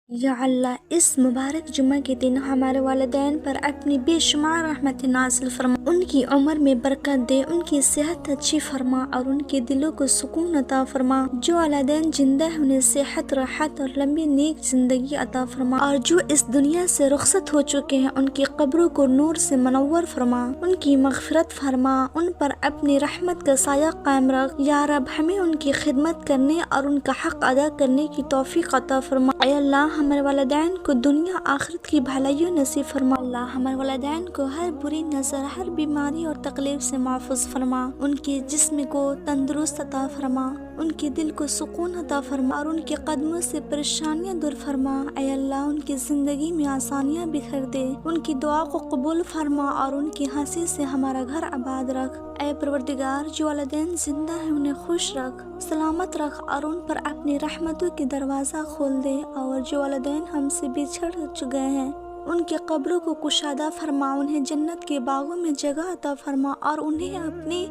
یا اللہ اس مبارک جمعہ کے دن ہمارے والدین پر اپنی بے شمار رحمت نازل فرما، ان کی عمر میں برکت دے، ان کی صحت اچھی فرما اور ان کے دلوں کو سکون عطا فرما۔ جو والدین زندہ ہیں انہیں صحت، راحت اور لمبی نیک زندگی عطا فرما، اور جو اس دنیا سے رخصت ہو چکے ہیں ان کی قبروں کو نور سے منور فرما، ان کی مغفرت فرما، ان پر اپنی رحمت کا سایہ قائم رکھ۔ یا رب ہمیں ان کی خدمت کرنے اور ان کا حق ادا کرنے کی توفیق عطا فرما۔ اے اللہ ہمارے والدین کو دنیا آخرت کی بھلائیوں نصیب فرما۔ اللہ ہمارے والدین کو ہر بری نظر، ہر بیماری اور تکلیف سے محفوظ فرما، ان کے جسم کو تندرست عطا فرما، ان کے دل کو سکون عطا فرما اور ان کے قدموں سے پریشانیاں دور فرما۔ اے اللہ ان کی زندگی میں آسانیاں بکھر دے، ان کی دعا کو قبول فرما اور ان کی ہنسی سے ہمارا گھر آباد رکھ۔ اے پروردگار جو والدین زندہ ہیں انہیں خوش رکھ، سلامت رکھ اور ان پر اپنی رحمتوں کے دروازہ کھول دے، اور جو والدین ہم سے بچھڑ چکے ہیں ان کی قبروں کو کشادہ فرما، انہیں جنت کے باغوں میں جگہ عطا فرما اور انہیں اپنی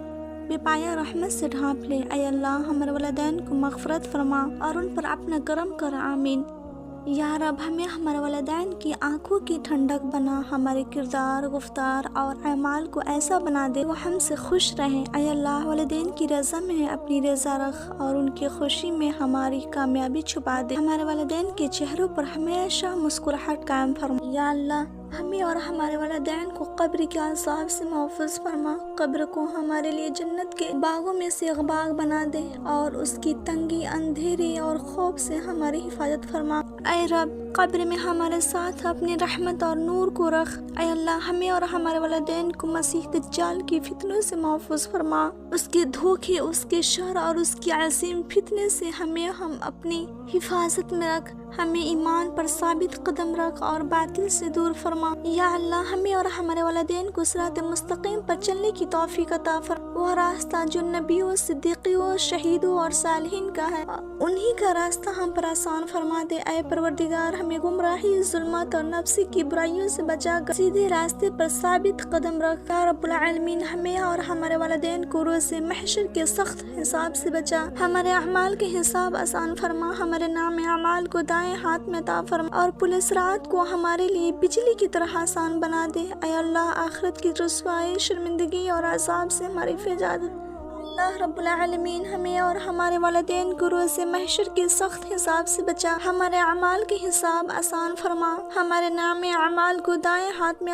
بے پایہ رحمت سے ڈھانپ لے۔ اے اللہ ہمارے والدین کو مغفرت فرما اور ان پر اپنا کرم کر، آمین۔ یا رب ہمیں ہمارے والدین کی آنکھوں کی ٹھنڈک بنا، ہمارے کردار، گفتار اور اعمال کو ایسا بنا دے وہ ہم سے خوش رہیں۔ اے اللہ والدین کی رضا میں اپنی رضا رکھ اور ان کی خوشی میں ہماری کامیابی چھپا دے، ہمارے والدین کے چہروں پر ہمیشہ مسکراہٹ قائم فرما۔ یا اللہ ہمیں اور ہمارے والدین کو قبر کے عذاب سے محفوظ فرما، قبر کو ہمارے لیے جنت کے باغوں میں سے ایک باغ بنا دے اور اس کی تنگی، اندھیرے اور خوف سے ہماری حفاظت فرما۔ اے رب قبر میں ہمارے ساتھ اپنی رحمت اور نور کو رکھ۔ اے اللہ ہمیں اور ہمارے والدین کو مسیح دجال کی فتنوں سے محفوظ فرما، اس کے دھوکے، اس کے شر اور اس کی عظیم فتنے سے ہمیں اپنی حفاظت میں رکھ، ہمیں ایمان پر ثابت قدم رکھ اور باطل سے دور فرما۔ یا اللہ ہمیں اور ہمارے والدین کو صراط مستقیم پر چلنے کی توفیق عطا فرما، وہ راستہ جو نبیوں، صدیقیوں، شہیدوں اور صالحین کا ہے، انہی کا راستہ ہم پر آسان فرما دے۔ اے پروردگار ہمیں گمراہی، ظلمات اور نفسی کی برائیوں سے بچا کر سیدھے راستے پر ثابت قدم رکھ۔ یا رب العالمین ہمیں اور ہمارے والدین کو روز محشر کے سخت حساب سے بچا، ہمارے اعمال کے حساب آسان فرما، ہمارے نام اعمال کو دائیں ہاتھ میں عطا فرما اور پل صراط کو ہمارے لیے بجلی کی طرح آسان بنا دے۔ اے اللہ آخرت کی رسوائی، شرمندگی اور عذاب سے ہماری حفاظت۔ اللہ رب العالمین ہمیں اور ہمارے والدین کو روز محشر کے سخت حساب سے بچا، ہمارے اعمال کے حساب آسان فرما، ہمارے نام اعمال کو دائیں ہاتھ میں